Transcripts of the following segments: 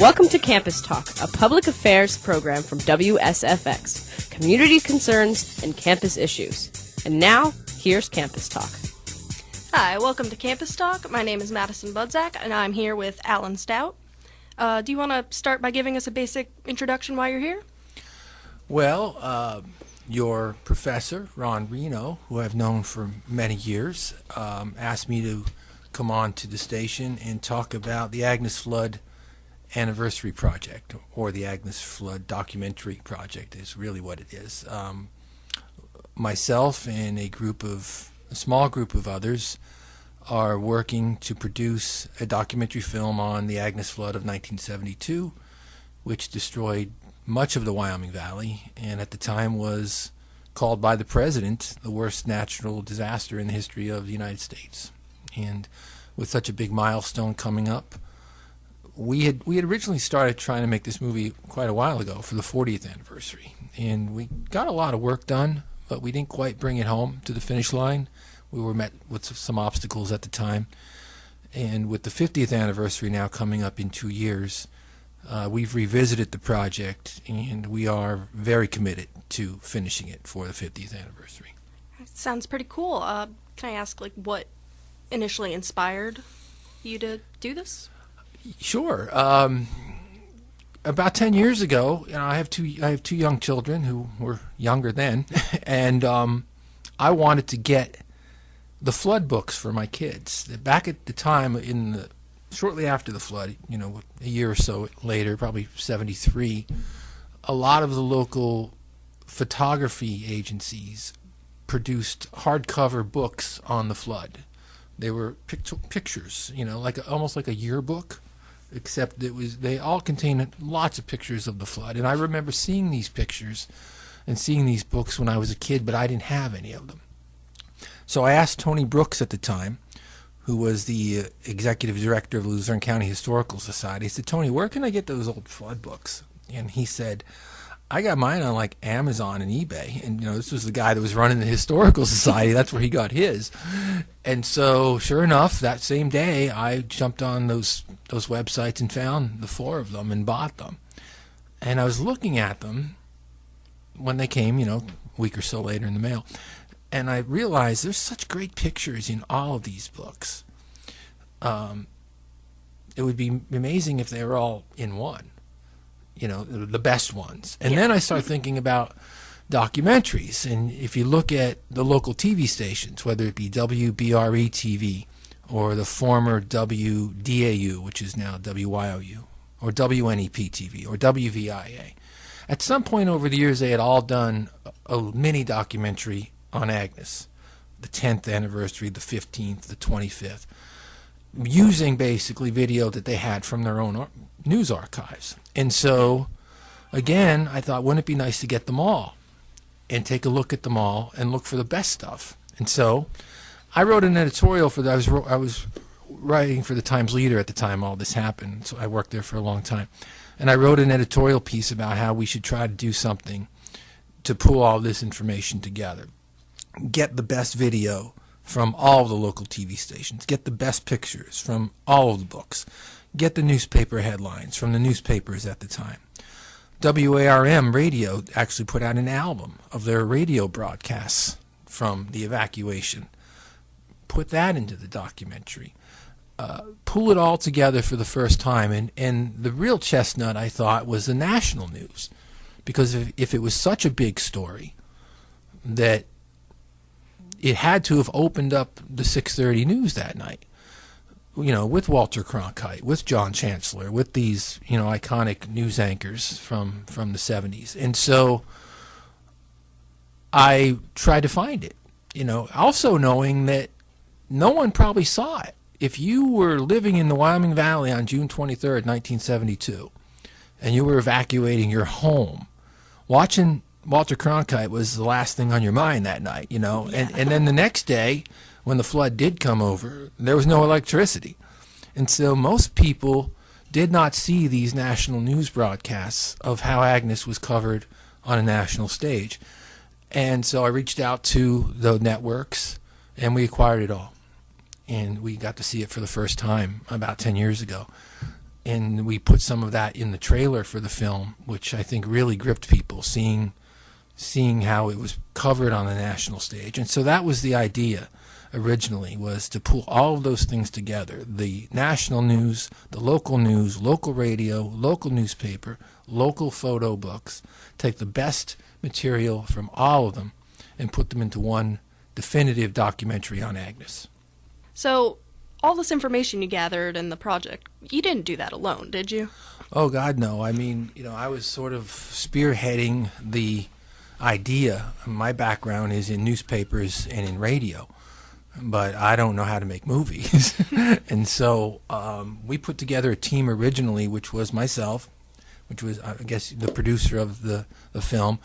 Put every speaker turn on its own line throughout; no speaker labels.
Welcome to Campus Talk, a public affairs program from WSFX, community concerns and campus issues. And now, here's Campus Talk.
Hi, welcome to Campus Talk. My name is Madison Budzak, and I'm here with Alan Stout. Do you want to start by giving us a basic introduction while you're here?
Well, your professor, Ron Reno, who I've known for many years, asked me to come on to the station and talk about the Agnes Flood Anniversary Project, or the Agnes Flood Documentary Project is really what it is. Myself and a small group of others are working to produce a documentary film on the Agnes Flood of 1972, which destroyed much of the Wyoming Valley, and at the time was called by the president the worst natural disaster in the history of the United States. And with such a big milestone coming up, we had originally started trying to make this movie quite a while ago for the 40th anniversary, and we got a lot of work done, but we didn't quite bring it home to the finish line. We were met with some obstacles at the time, and with the 50th anniversary now coming up in 2 years, we've revisited the project, and we are very committed to finishing it for the 50th anniversary.
That sounds pretty cool. Can I ask, what initially inspired you to do this?
Sure. About 10 years ago, I have two young children who were younger then, and I wanted to get the flood books for my kids. Back at the time, shortly after the flood, a year or so later, probably 73, a lot of the local photography agencies produced hardcover books on the flood. They were pictures, almost like a yearbook, except they all contained lots of pictures of the flood. And I remember seeing these pictures and seeing these books when I was a kid, but I didn't have any of them. So I asked Tony Brooks at the time, who was the executive director of Luzerne County Historical Society. I said, Tony, where can I get those old flood books? And he said, I got mine on Amazon and eBay. And this was the guy that was running the Historical Society. That's where he got his. And so sure enough, that same day I jumped on those websites and found the 4 of them and bought them. And I was looking at them when they came, a week or so later in the mail. And I realized there's such great pictures in all of these books. It would be amazing if they were all in one, the best ones. And then I started thinking about documentaries. And if you look at the local TV stations, whether it be WBRE TV or the former WDAU, which is now WYOU, or WNEP TV, or WVIA, at some point over the years they had all done a mini documentary on Agnes, the 10th anniversary, the 15th, the 25th, using basically video that they had from their own news archives. And so, again, I thought, wouldn't it be nice to get them all and take a look at them all and look for the best stuff? And so I wrote an editorial for that. I was writing for the Times Leader at the time all this happened, so I worked there for a long time. And I wrote an editorial piece about how we should try to do something to pull all this information together. Get the best video from all of the local TV stations. Get the best pictures from all of the books. Get the newspaper headlines from the newspapers at the time. WARM Radio actually put out an album of their radio broadcasts from the evacuation. Put that into the documentary. Pull it all together for the first time. And the real chestnut, I thought, was the national news. Because if it was such a big story that it had to have opened up the 6:30 news that night, with Walter Cronkite, with John Chancellor, with these, iconic news anchors from the 70s. And so I tried to find it, also knowing that no one probably saw it. If you were living in the Wyoming Valley on June 23rd, 1972, and you were evacuating your home, watching Walter Cronkite was the last thing on your mind that night, Yeah. And then the next day, when the flood did come over, there was no electricity. And so most people did not see these national news broadcasts of how Agnes was covered on a national stage. And so I reached out to the networks, and we acquired it all. And we got to see it for the first time about 10 years ago. and we put some of that in the trailer for the film, which I think really gripped people, seeing how it was covered on the national stage. And so that was the idea originally, was to pull all of those things together: the national news, the news, local radio, local newspaper, local photo books, take the best material from all of them and put them into one definitive documentary on Agnes.
So, all this information you gathered in the project, you didn't do that alone, did you?
Oh, God, no. I mean, I was sort of spearheading the idea. My background is in newspapers and in radio, but I don't know how to make movies. And so we put together a team originally, which was myself, which was, I guess, the producer of the film,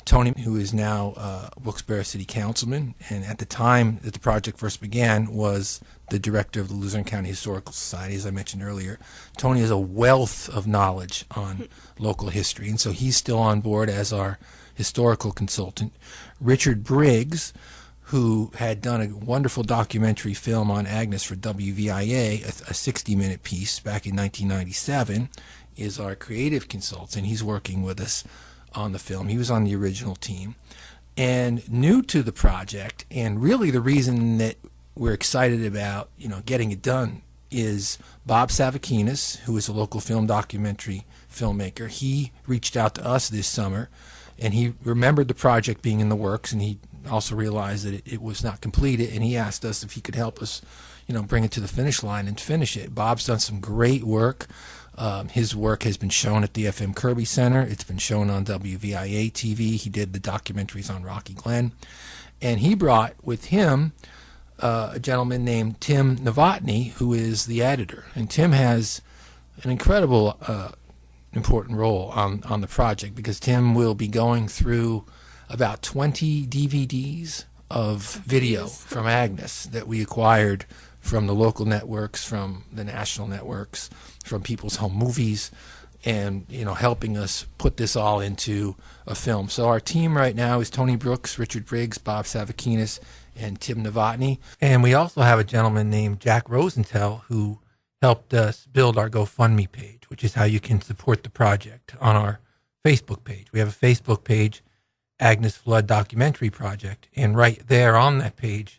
Tony, who is now Wilkes-Barre City Councilman, and at the time that the project first began was the director of the Luzerne County Historical Society, as I mentioned earlier. Tony has a wealth of knowledge on local history, and so he's still on board as our historical consultant. Richard Briggs, who had done a wonderful documentary film on Agnes for WVIA, a 60-minute piece back in 1997, is our creative consultant. He's working with us on the film. He was on the original team. And new to the project, and really the reason that we're excited about, getting it done, is Bob Savakinis, who is a local film documentary filmmaker. He reached out to us this summer, and he remembered the project being in the works, and he also realized that it was not completed, and he asked us if he could help us, bring it to the finish line and finish it. Bob's done some great work. His work has been shown at the FM Kirby Center. It's been shown on WVIA TV. He did the documentaries on Rocky Glen. And he brought with him a gentleman named Tim Novotny, who is the editor. And Tim has an incredible important role on the project, because Tim will be going through about 20 DVDs of video from Agnes that we acquired from the local networks, from the national networks, from People's Home Movies, and helping us put this all into a film. So our team right now is Tony Brooks, Richard Briggs, Bob Savakinis, and Tim Novotny. And we also have a gentleman named Jack Rosenthal who helped us build our GoFundMe page, which is how you can support the project on our Facebook page. We have a Facebook page, Agnes Flood Documentary Project, and right there on that page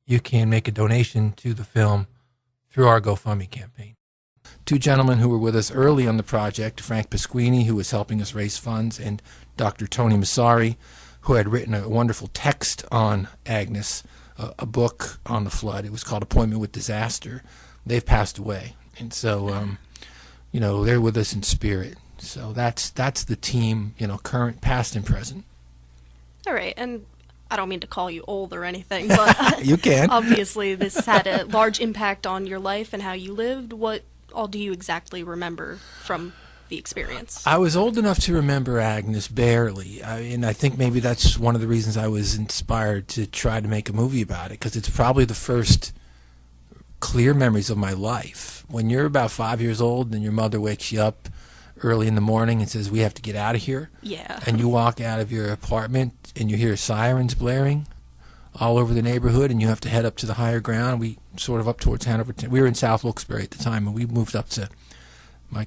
you can make a donation to the film through our GoFundMe campaign. Two gentlemen who were with us early on the project, Frank Pasquini, who was helping us raise funds, and Dr. Tony Massari, who had written a wonderful text on Agnes, a book on the flood. It was called Appointment with Disaster. They've passed away, and so they're with us in spirit. So that's the team, current, past, and present.
All right, and I don't mean to call you old or anything, but
you can.
Obviously this had a large impact on your life and how you lived. What all do you exactly remember from the experience?
I was old enough to remember Agnes barely, and I think maybe that's one of the reasons I was inspired to try to make a movie about it, because it's probably the first clear memories of my life. When you're about 5 years old and your mother wakes you up early in the morning and says, "We have to get out of here."
Yeah.
And you walk out of your apartment and you hear sirens blaring all over the neighborhood, and you have to head up to the higher ground. We sort of up towards Hanover. We were in South Wilkes-Barre at the time, and we moved up to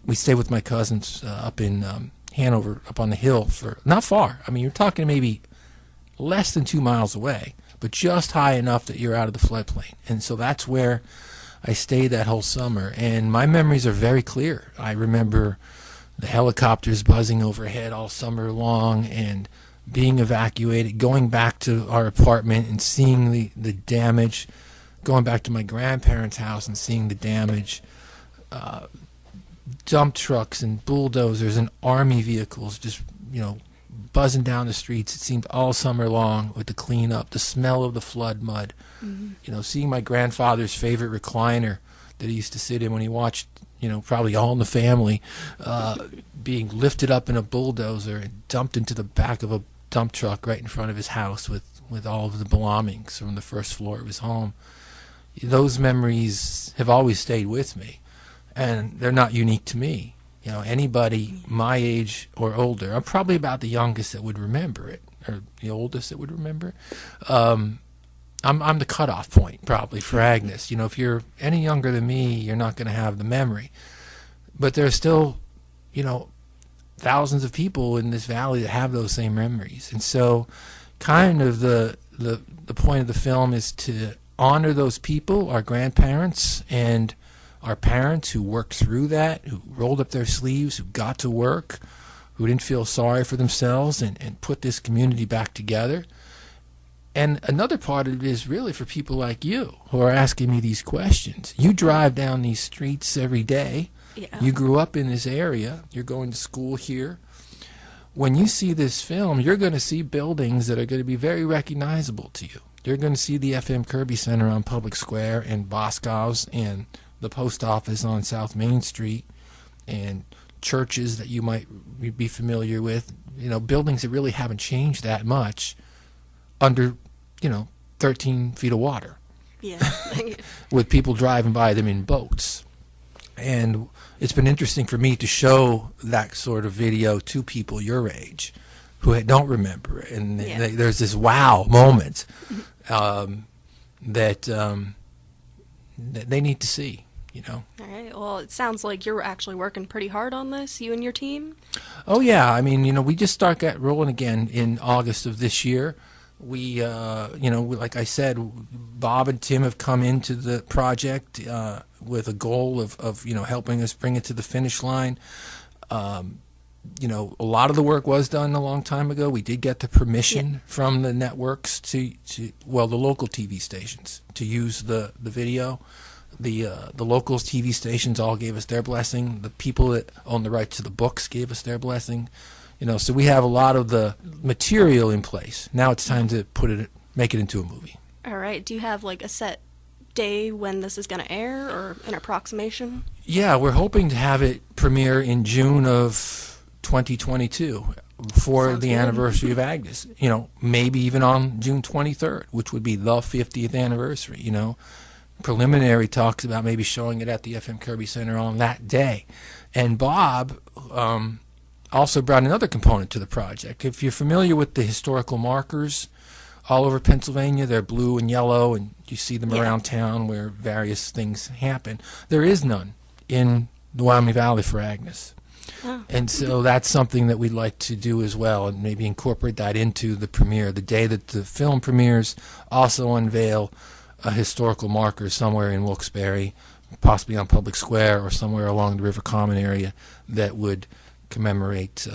we stayed with my cousins up in Hanover, up on the hill, for not far. I mean, you're talking maybe less than 2 miles away, but just high enough that you're out of the floodplain. And so that's where I stayed that whole summer, and my memories are very clear. I remember the helicopters buzzing overhead all summer long, and being evacuated, going back to our apartment and seeing the damage, going back to my grandparents' house and seeing the damage, dump trucks and bulldozers and army vehicles just, buzzing down the streets. It seemed all summer long with the cleanup, the smell of the flood mud, seeing my grandfather's favorite recliner that he used to sit in when he watched, probably All in the Family, being lifted up in a bulldozer and dumped into the back of a dump truck right in front of his house with all of the belongings from the first floor of his home. Those memories have always stayed with me, and they're not unique to me. Anybody my age or older, I'm probably about the youngest that would remember it, or the oldest that would remember. I'm the cutoff point probably for Agnes. If you're any younger than me, you're not going to have the memory. but there are still, you know, thousands of people in this valley that have those same memories. And so kind of the point of the film is to honor those people, our grandparents and our parents who worked through that, who rolled up their sleeves, who got to work, who didn't feel sorry for themselves and put this community back together. And another part of it is really for people like you who are asking me these questions. You drive down these streets every day.
Yeah.
You grew up in this area. You're going to school here. When you see this film, you're going to see buildings that are going to be very recognizable to you. You're going to see the FM Kirby Center on Public Square and Boscov's and the post office on South Main Street and churches that you might be familiar with, you know, buildings that really haven't changed that much under, you know, 13 feet of water.
Yeah.
With people driving by them in boats. And it's been interesting for me to show that sort of video to people your age who don't remember it. And there's this wow moment that they need to see, you know.
All right. Well, it sounds like you're actually working pretty hard on this, you and your team.
Oh, yeah. I mean, you know, we just got rolling again in August of this year. We, you know, like I said, Bob and Tim have come into the project with a goal of, you know, helping us bring it to the finish line. You know, a lot of the work was done a long time ago. We did get the permission from the networks to well, the local TV stations to use the video. The local TV stations all gave us their blessing. The people that own the rights to the books gave us their blessing. You know, so we have a lot of the material in place. Now it's time to make it into a movie.
All right. Do you have like a set day when this is going to air or an approximation?
Yeah, we're hoping to have it premiere in June of 2022 for
Sounds
the
good.
anniversary of Agnes. You know, maybe even on June 23rd, which would be the 50th anniversary, you know. Preliminary talks about maybe showing it at the FM Kirby Center on that day. And Bob also brought another component to the project. If you're familiar with the historical markers all over Pennsylvania, they're blue and yellow, and you see them around town where various things happen. There is none in the Wyoming Valley for Agnes.
Oh.
And so that's something that we'd like to do as well, and maybe incorporate that into the premiere. The day that the film premieres, also unveil a historical marker somewhere in Wilkes-Barre, possibly on Public Square or somewhere along the River Common area that would commemorate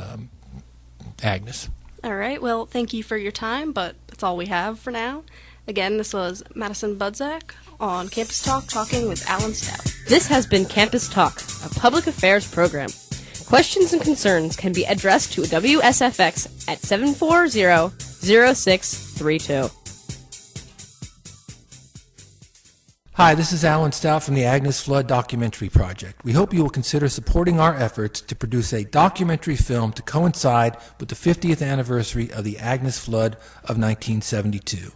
Agnes.
All right. Well, thank you for your time, but that's all we have for now. Again, this was Madison Budzak on Campus Talk, talking with Alan Stout.
This has been Campus Talk, a public affairs program. Questions and concerns can be addressed to WSFX at 740-0632.
Hi, this is Alan Stout from the Agnes Flood Documentary Project. We hope you will consider supporting our efforts to produce a documentary film to coincide with the 50th anniversary of the Agnes Flood of 1972.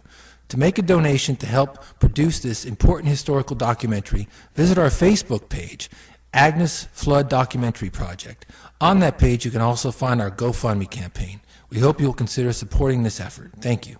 To make a donation to help produce this important historical documentary, visit our Facebook page, Agnes Flood Documentary Project. On that page, you can also find our GoFundMe campaign. We hope you will consider supporting this effort. Thank you.